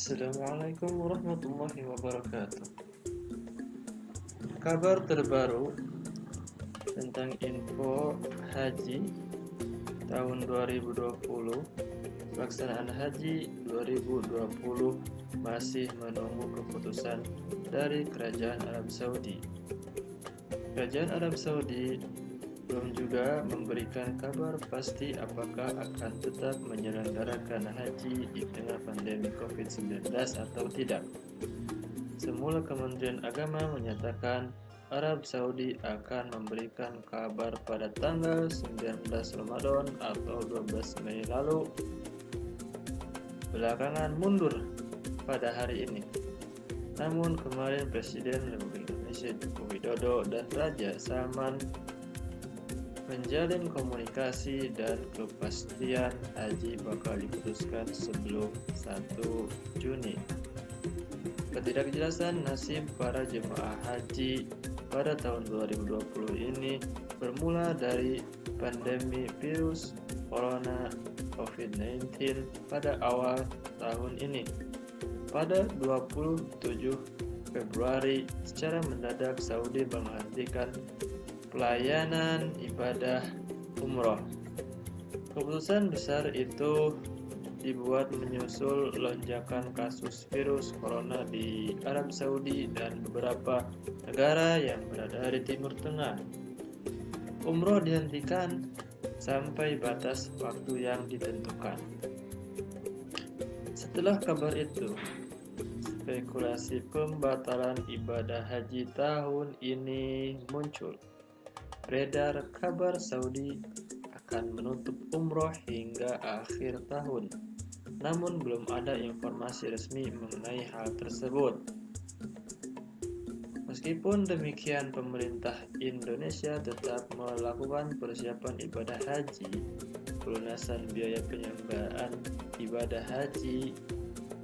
Assalamualaikum warahmatullahi wabarakatuh. Kabar terbaru tentang info haji tahun 2020, pelaksanaan haji 2020 masih menunggu keputusan dari Kerajaan Arab Saudi. Kerajaan Arab Saudi belum juga memberikan kabar pasti apakah akan tetap menyelenggarakan haji di tengah pandemi COVID-19 atau tidak. Semula Kementerian Agama menyatakan Arab Saudi akan memberikan kabar pada tanggal 19 Ramadan atau 12 Mei lalu, belakangan mundur pada hari ini. Namun kemarin Presiden Republik Indonesia Joko Widodo dan Raja Salman menjalin komunikasi dan kepastian haji bakal diputuskan sebelum 1 Juni. Ketidakjelasan nasib para jemaah haji pada tahun 2020 ini bermula dari pandemi virus corona COVID-19 pada awal tahun ini. Pada 27 Februari, secara mendadak Saudi menghentikan pelayanan ibadah umroh. Keputusan besar itu dibuat menyusul lonjakan kasus virus corona di Arab Saudi dan beberapa negara yang berada di Timur Tengah. Umroh dihentikan sampai batas waktu yang ditentukan. Setelah kabar itu, spekulasi pembatalan ibadah haji tahun ini muncul. Beredar kabar Saudi akan menutup umroh hingga akhir tahun, namun belum ada informasi resmi mengenai hal tersebut. Meskipun demikian, pemerintah Indonesia tetap melakukan persiapan ibadah haji. Pelunasan biaya penyelenggaraan ibadah haji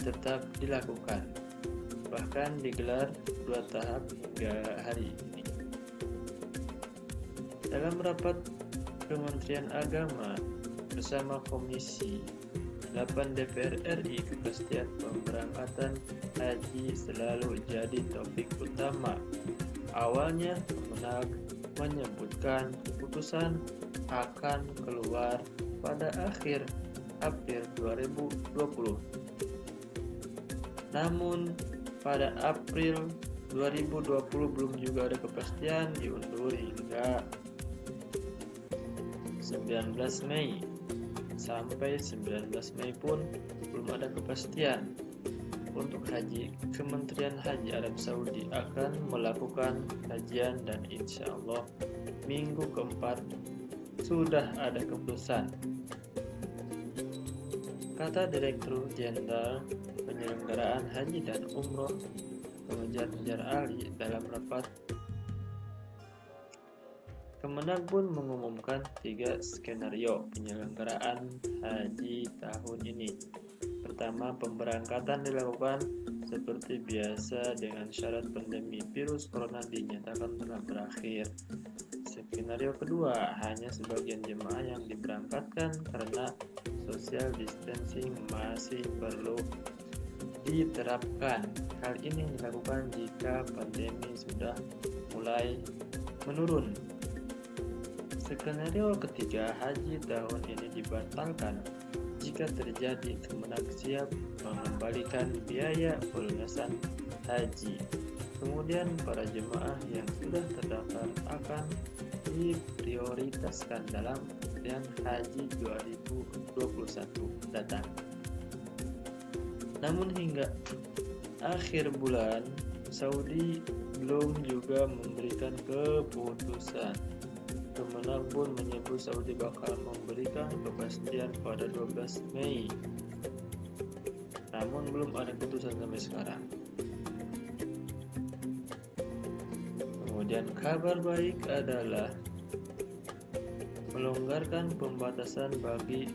tetap dilakukan, bahkan digelar 2 tahap hingga hari ini. Dalam rapat Kementerian Agama bersama Komisi 8 DPR RI, kepastian pemberangkatan haji selalu jadi topik utama. Awalnya Kemenak menyebutkan keputusan akan keluar pada akhir April 2020. Namun pada April 2020 belum juga ada kepastian, diundur hingga 19 Mei. Sampai 19 Mei pun belum ada kepastian. Untuk haji, Kementerian Haji Arab Saudi akan melakukan kajian dan insya Allah minggu keempat sudah ada keputusan, kata Direktur Jenderal Penyelenggaraan Haji dan Umroh Kemenjar Ali dalam rapat. Kemenak pun mengumumkan 3 skenario penyelenggaraan haji tahun ini. Pertama, pemberangkatan dilakukan seperti biasa dengan syarat pandemi virus corona dinyatakan telah berakhir. Skenario kedua, hanya sebagian jemaah yang diberangkatkan karena social distancing masih perlu diterapkan. Hal ini dilakukan jika pandemi sudah mulai menurun. Skenario ketiga, haji tahun ini dibatalkan. Jika terjadi, Kemenak siap mengembalikan biaya pelunasan haji. Kemudian para jemaah yang sudah terdaftar akan diprioritaskan dalam pilihan haji 2021 datang. Namun hingga akhir bulan, Saudi belum juga memberikan keputusan. Kemenak pun menyebut Saudi bakal memberikan kepastian pada 12 Mei. Namun belum ada keputusan sampai sekarang. Kemudian kabar baik adalah melonggarkan pembatasan bagi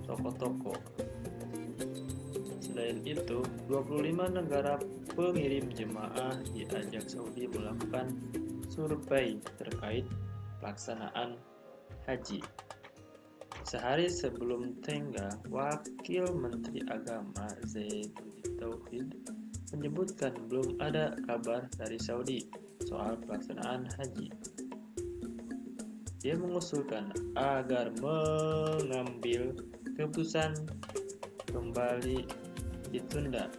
toko-toko. Selain itu, 25 negara pengirim jemaah diajak Saudi melakukan survei terkait pelaksanaan haji. Sehari sebelum tenggang, Wakil Menteri Agama Zainuddin Tauhid menyebutkan belum ada kabar dari Saudi soal pelaksanaan haji. Dia mengusulkan agar mengambil keputusan kembali ditunda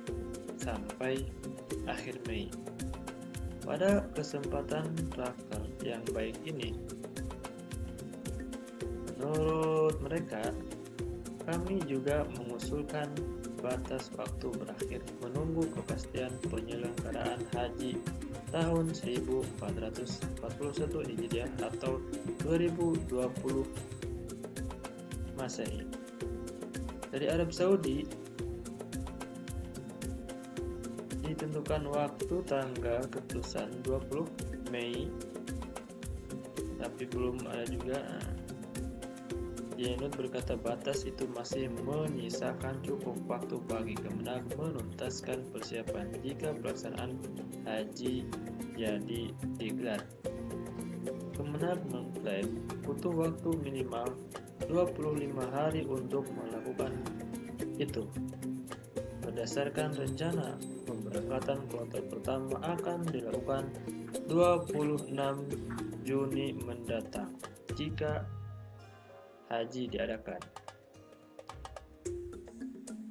sampai akhir Mei. Pada kesempatan raker yang baik ini, menurut mereka, kami juga mengusulkan batas waktu berakhir menunggu kepastian penyelenggaraan haji tahun 1441 Hijriah atau 2020 Masehi. Dari Arab Saudi ditentukan waktu tanggal keputusan 20 Mei, tapi belum ada juga. Zainud berkata batas itu masih menyisakan cukup waktu bagi Kemenag menuntaskan persiapan jika pelaksanaan haji jadi digelar. Kemenag mengklaim butuh waktu minimal 25 hari untuk melakukan itu. Berdasarkan rencana, pemberangkatan kloter pertama akan dilakukan 26 Juni mendatang jika haji diadakan.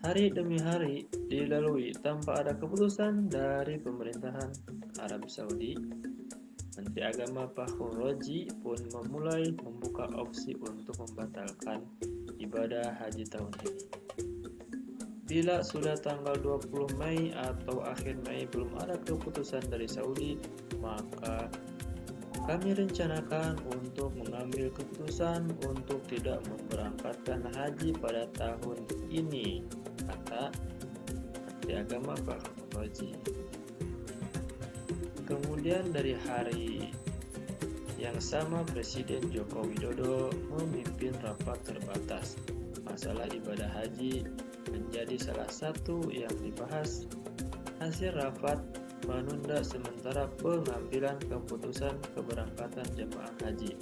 Hari demi hari dilalui tanpa ada keputusan dari pemerintahan Arab Saudi. Menteri Agama Fakhrul Razi pun memulai membuka opsi untuk membatalkan ibadah haji tahun ini. Bila sudah tanggal 20 Mei atau akhir Mei belum ada keputusan dari Saudi, maka kami rencanakan untuk mengambil keputusan untuk tidak memberangkatkan haji pada tahun ini, kata Menteri Agama Fakhrul Razi. Kemudian dari hari yang sama Presiden Joko Widodo memimpin rapat terbatas. Masalah ibadah haji menjadi salah satu yang dibahas. Hasil rapat menunda sementara pengambilan keputusan keberangkatan jemaah haji.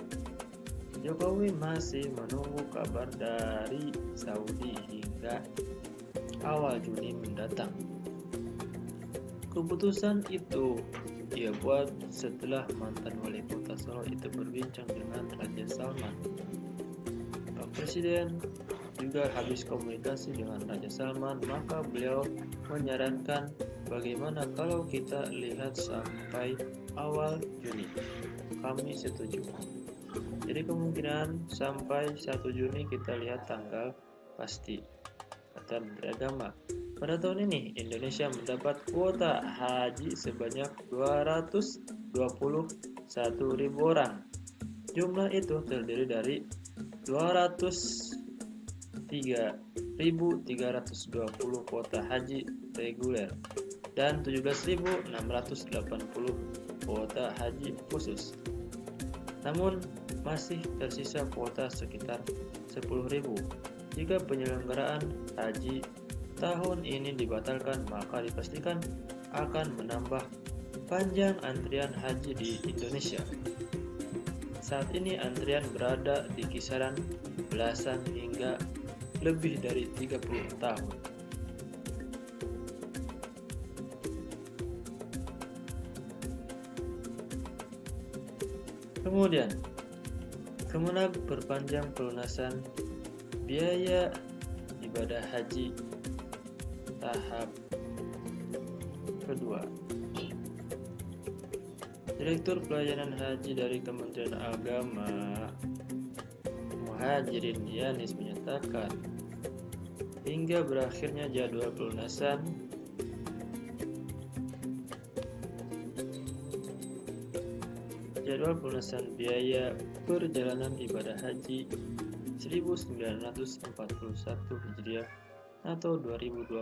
Jokowi masih menunggu kabar dari Saudi hingga awal Juni mendatang. Keputusan itu ia buat setelah mantan wali kota Solo itu berbincang dengan Raja Salman. Pak Presiden juga habis komunikasi dengan Raja Salman, maka beliau menyarankan bagaimana kalau kita lihat sampai awal Juni. Kami setuju. Jadi kemungkinan sampai 1 Juni kita lihat tanggal pasti, kata Menteri Agama. Pada tahun ini Indonesia mendapat kuota haji sebanyak 221.000 orang. Jumlah itu terdiri dari 203.320 kuota haji reguler dan 17.680 kuota haji khusus. Namun masih tersisa kuota sekitar 10.000. Jika penyelenggaraan haji tahun ini dibatalkan, maka dipastikan akan menambah panjang antrian haji di Indonesia. Saat ini antrian berada di kisaran belasan hingga lebih dari 30 tahun. Kemudian, Kemenag perpanjang pelunasan biaya ibadah haji tahap kedua. Direktur Pelayanan Haji dari Kementerian Agama Muhajirin Yanis menyatakan, hingga berakhirnya jadwal pelunasan biaya perjalanan ibadah haji 1941 Hijriah atau 2020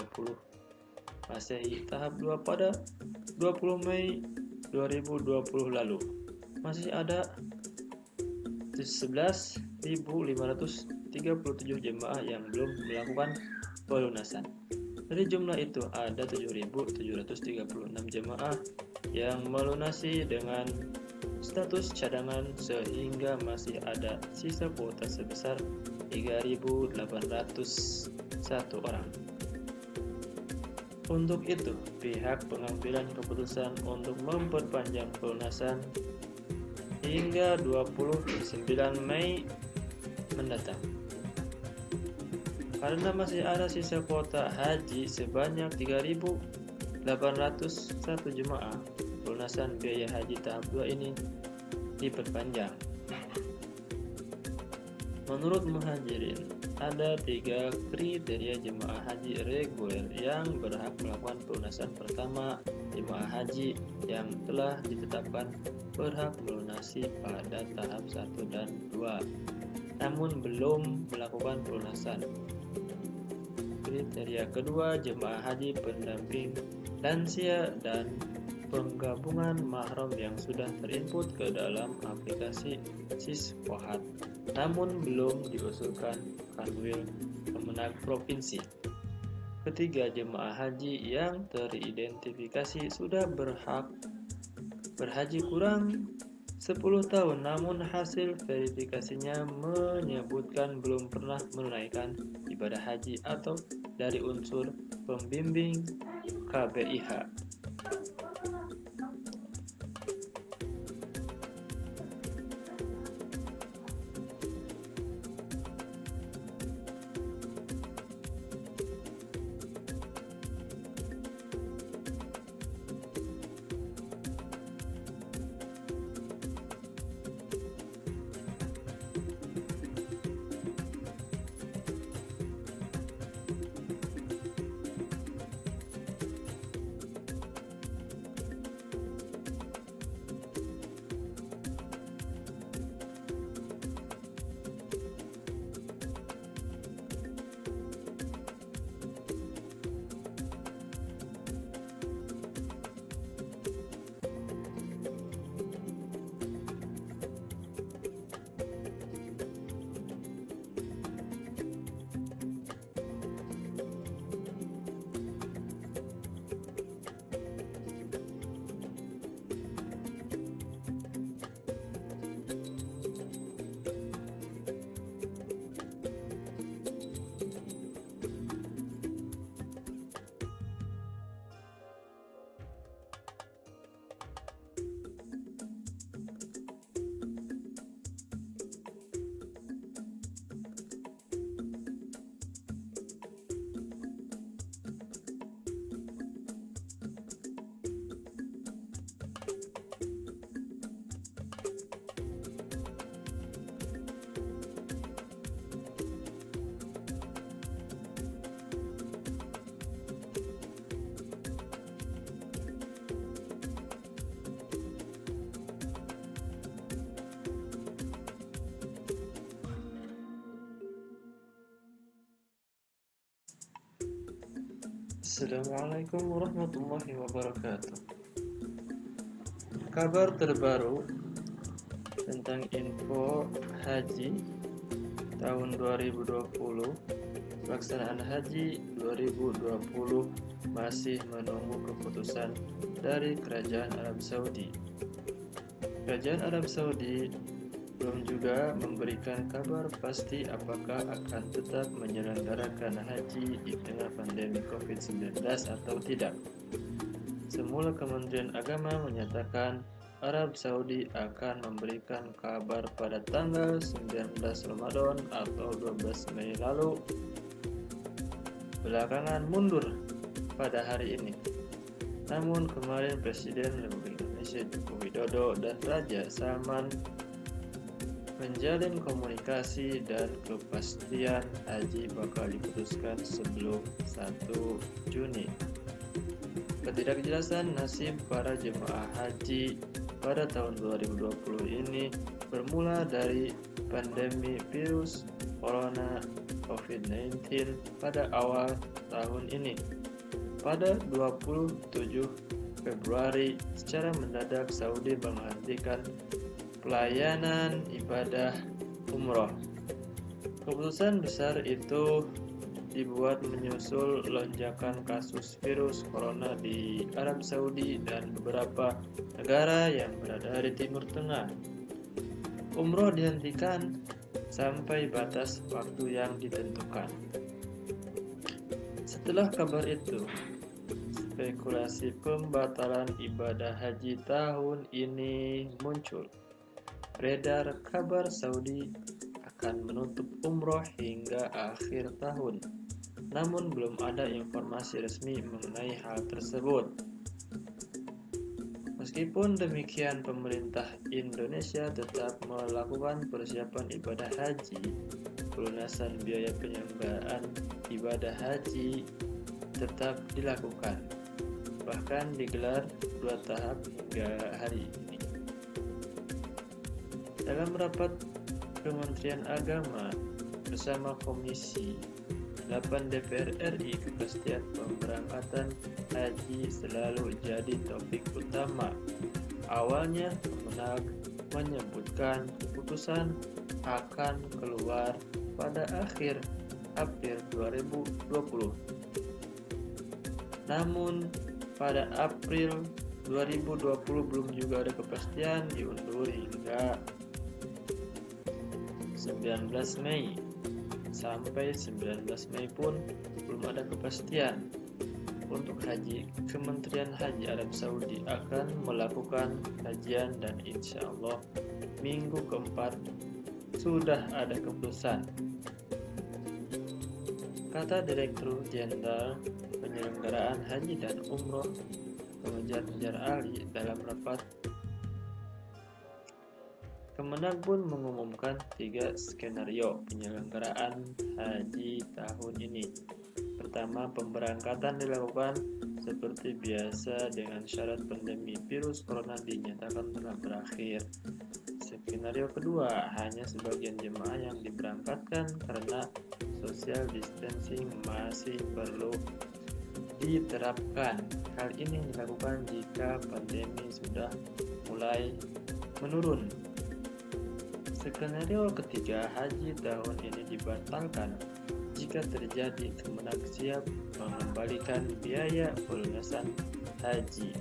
Masehi tahap 2 pada 20 Mei 2020 lalu. Masih ada 11.537 jemaah yang belum melakukan pelunasan. Dari jumlah itu ada 7.736 jemaah yang melunasi dengan status cadangan sehingga masih ada sisa kuota sebesar 3.801 orang. Untuk itu, pihak pengambilan keputusan untuk memperpanjang pelunasan hingga 29 Mei mendatang. Karena masih ada sisa kuota haji sebanyak 3.801 jemaah, pelunasan biaya haji tahap 2 ini diperpanjang. Menurut Muhajirin, ada 3 kriteria jemaah haji reguler yang berhak melakukan pelunasan. Pertama, jemaah haji yang telah ditetapkan berhak melunasi pada tahap 1 dan 2, namun belum melakukan pelunasan. Kriteria kedua, jemaah haji pendamping lansia dan penggabungan mahram yang sudah terinput ke dalam aplikasi Siswohat, namun belum diusulkan Kanwil Kemenag Provinsi. Ketiga, jemaah haji yang teridentifikasi sudah berhaji kurang 10 tahun namun hasil verifikasinya menyebutkan belum pernah menunaikan ibadah haji atau dari unsur pembimbing KBIH. Assalamualaikum warahmatullahi wabarakatuh. Kabar terbaru tentang info haji tahun 2020, pelaksanaan haji 2020 masih menunggu keputusan dari Kerajaan Arab Saudi. Kerajaan Arab Saudi belum juga memberikan kabar pasti apakah akan tetap menyelenggarakan haji di tengah pandemi COVID-19 atau tidak. Semula Kementerian Agama menyatakan Arab Saudi akan memberikan kabar pada tanggal 19 Ramadan atau 12 Mei lalu. Belakangan mundur pada hari ini. Namun kemarin Presiden Republik Indonesia Joko Widodo dan Raja Salman menjalin komunikasi dan kepastian haji bakal diputuskan sebelum 1 Juni. Ketidakjelasan nasib para jemaah haji pada tahun 2020 ini bermula dari pandemi virus corona COVID-19 pada awal tahun ini. Pada 27 Februari, secara mendadak Saudi menghentikan pelayanan ibadah umroh. Keputusan besar itu dibuat menyusul lonjakan kasus virus corona di Arab Saudi dan beberapa negara yang berada di Timur Tengah. Umroh dihentikan sampai batas waktu yang ditentukan. Setelah kabar itu, spekulasi pembatalan ibadah haji tahun ini muncul. Beredar kabar Saudi akan menutup umroh hingga akhir tahun, namun belum ada informasi resmi mengenai hal tersebut. Meskipun demikian, pemerintah Indonesia tetap melakukan persiapan ibadah haji. Pelunasan biaya penyelenggaraan ibadah haji tetap dilakukan, bahkan digelar 2 tahap hingga hari ini. Dalam rapat Kementerian Agama bersama Komisi 8 DPR RI, kepastian pemberangkatan haji selalu jadi topik utama. Awalnya Kemenak menyebutkan keputusan akan keluar pada akhir April 2020. Namun pada April 2020 belum juga ada kepastian, diundur hingga 19 Mei. Sampai 19 Mei pun belum ada kepastian. Untuk haji, Kementerian Haji Arab Saudi akan melakukan kajian dan insya Allah minggu keempat sudah ada keputusan, kata Direktur Jenderal Penyelenggaraan Haji dan Umroh Kemenjar Ali dalam rapat. Kemenak pun mengumumkan 3 skenario penyelenggaraan haji tahun ini. Pertama, pemberangkatan dilakukan seperti biasa dengan syarat pandemi virus corona dinyatakan telah berakhir. Skenario kedua, hanya sebagian jemaah yang diberangkatkan karena social distancing masih perlu diterapkan. Hal ini dilakukan jika pandemi sudah mulai menurun. Skenario ketiga, haji tahun ini dibatalkan. Jika terjadi, Kemenak siap mengembalikan biaya pelunasan haji.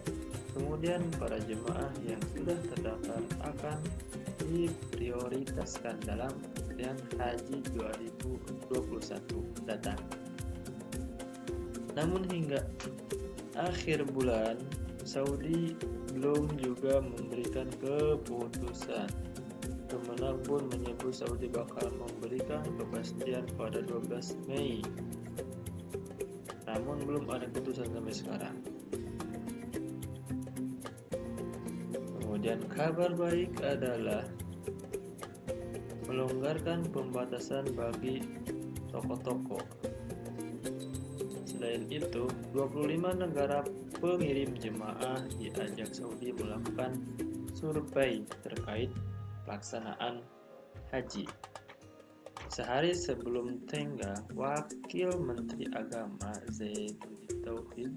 Kemudian para jemaah yang sudah terdaftar akan diprioritaskan dalam pilihan haji 2021 datang. Namun hingga akhir bulan, Saudi belum juga memberikan keputusan. Kemenak pun menyebut Saudi bakal memberikan kepastian pada 12 Mei. Namun belum ada keputusan sampai sekarang. Kemudian kabar baik adalah melonggarkan pembatasan bagi toko-toko. Selain itu, 25 negara pengirim jemaah diajak Saudi melakukan survei terkait pelaksanaan haji. Sehari sebelum tengah, Wakil Menteri Agama Zainuddin Tauhid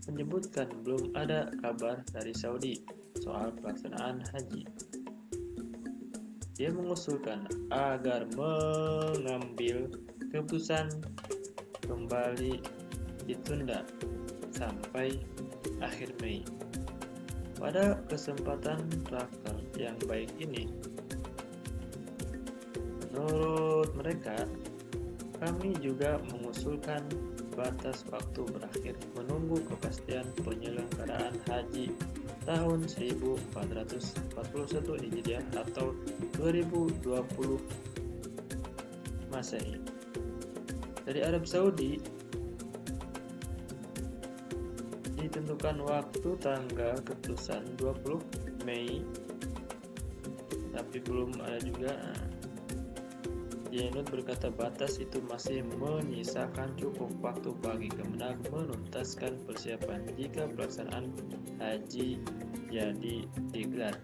menyebutkan belum ada kabar dari Saudi soal pelaksanaan haji. Dia mengusulkan agar mengambil keputusan kembali ditunda sampai akhir Mei. Pada kesempatan raker yang baik ini, menurut mereka, kami juga mengusulkan batas waktu berakhir menunggu kepastian penyelenggaraan haji tahun 1441 Hijriah atau 2020 Masehi. Dari Arab Saudi ditentukan waktu tanggal keputusan 20 Mei, tapi belum ada juga. Zainud berkata batas itu masih menyisakan cukup waktu bagi Kemenak menuntaskan persiapan jika pelaksanaan haji jadi digelar.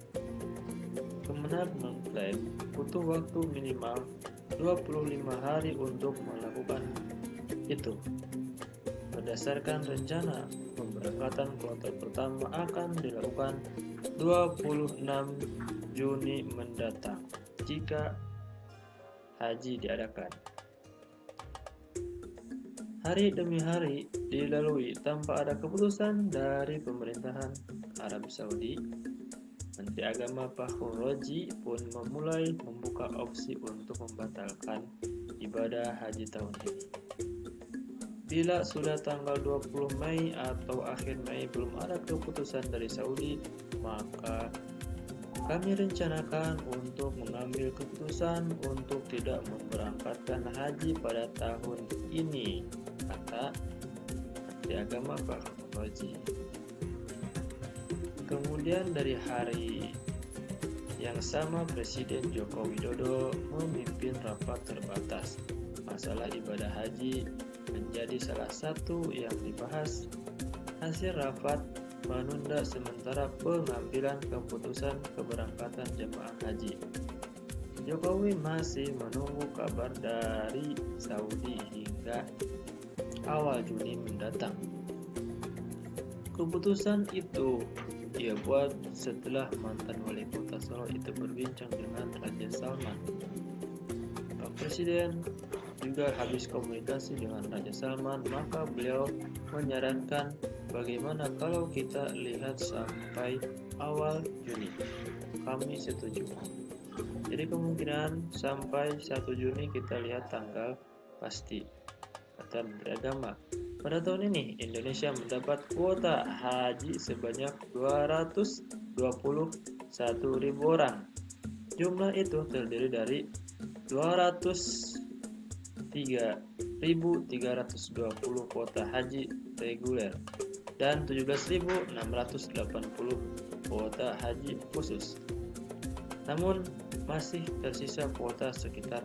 Kemenak mengklaim butuh waktu minimal 25 hari untuk melakukan itu. Berdasarkan rencana, pemberangkatan kloter pertama akan dilakukan 26 Juni mendatang jika haji diadakan. Hari demi hari dilalui tanpa ada keputusan dari pemerintahan Arab Saudi. Menteri Agama Fakhrul Razi pun memulai membuka opsi untuk membatalkan ibadah haji tahun ini. Bila sudah tanggal 20 Mei atau akhir Mei belum ada keputusan dari Saudi, maka kami rencanakan untuk mengambil keputusan untuk tidak memberangkatkan haji pada tahun ini, kata Menteri Agama Fakhrul Razi. Kemudian dari hari yang sama Presiden Joko Widodo memimpin rapat terbatas. Masalah ibadah haji menjadi salah satu yang dibahas. Hasil rapat menunda sementara pengambilan keputusan keberangkatan jemaah haji. Jokowi masih menunggu kabar dari Saudi hingga awal Juni mendatang. Keputusan itu ia buat setelah mantan wali kota Solo itu berbincang dengan Raja Salman. Pak Presiden juga habis komunikasi dengan Raja Salman, maka beliau menyarankan bagaimana kalau kita lihat sampai awal Juni. Kami setuju. Jadi kemungkinan sampai 1 Juni kita lihat tanggal pasti, kata Menteri Agama. Pada tahun ini Indonesia mendapat kuota haji sebanyak 221.000 orang. Jumlah itu terdiri dari 203.320 kuota haji reguler dan 17.680 kuota haji khusus. Namun masih tersisa kuota sekitar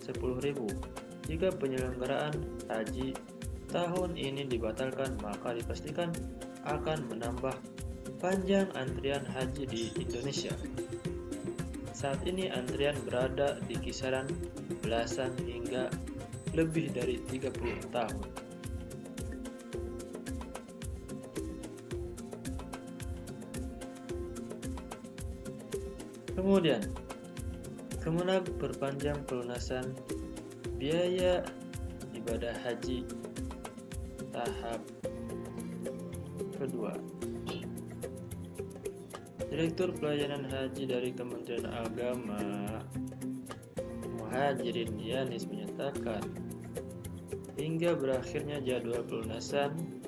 10.000. Jika penyelenggaraan haji tahun ini dibatalkan, maka dipastikan akan menambah panjang antrian haji di Indonesia. Saat ini antrian berada di kisaran belasan hingga lebih dari 30 tahun. Kemudian, Kemenag perpanjang pelunasan biaya ibadah haji tahap kedua. Direktur Pelayanan Haji dari Kementerian Agama Muhajirin Yanis menyatakan, hingga berakhirnya jadwal pelunasan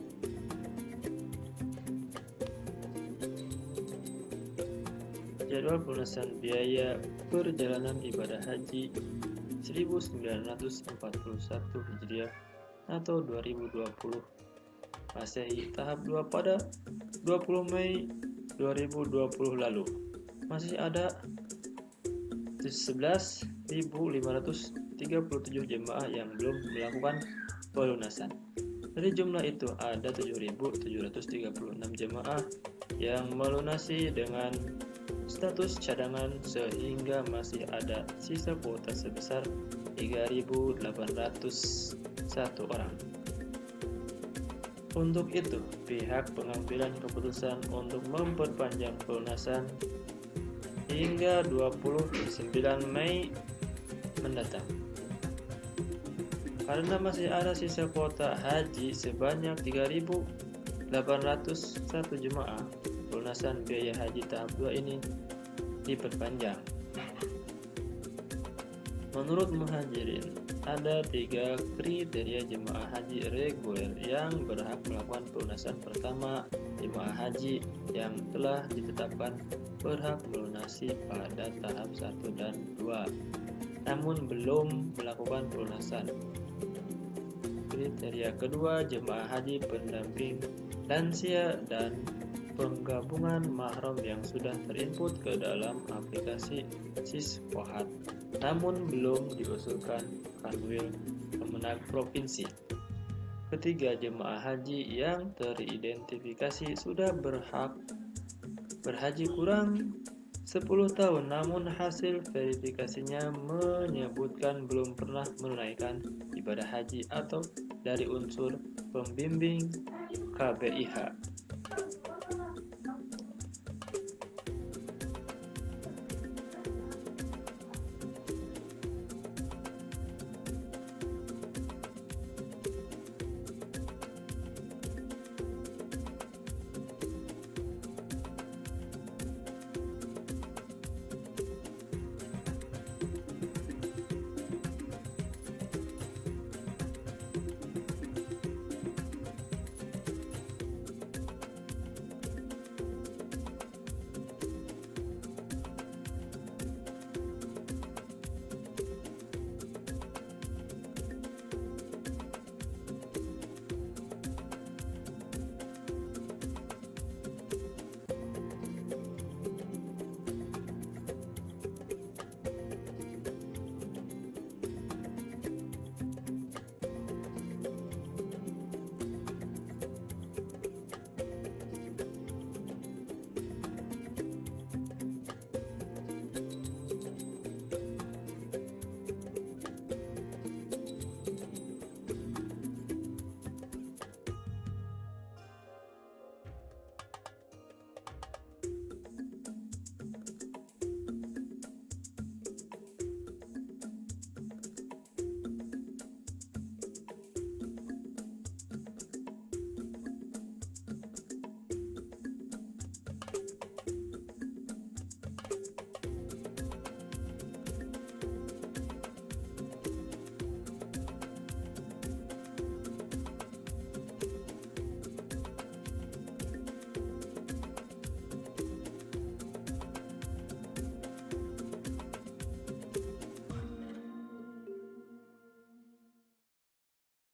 biaya perjalanan ibadah haji 1941 Hijriah atau 2020 Masehi tahap 2 pada 20 Mei 2020 lalu. Masih ada 11.537 jemaah yang belum melakukan pelunasan. Dari jumlah itu ada 7.736 jemaah yang melunasi dengan status cadangan, sehingga masih ada sisa kuota sebesar 3.801 orang. Untuk itu, pihak pengambilan keputusan untuk memperpanjang pelunasan hingga 29 Mei mendatang. Karena masih ada sisa kuota haji sebanyak 3.801 jemaah, pelunasan biaya haji tahap 2 ini diperpanjang. Menurut Muhajirin, ada 3 kriteria jemaah haji reguler yang berhak melakukan pelunasan. Pertama, jemaah haji yang telah ditetapkan berhak melunasi pada tahap 1 dan 2, namun belum melakukan pelunasan. Kriteria kedua, jemaah haji pendamping lansia dan penggabungan mahram yang sudah terinput ke dalam aplikasi Siswohat, namun belum diusulkan Kanwil Kemenag Provinsi. Ketiga, jemaah haji yang teridentifikasi sudah berhaji kurang 10 tahun, namun hasil verifikasinya menyebutkan belum pernah menunaikan ibadah haji atau dari unsur pembimbing KBIH.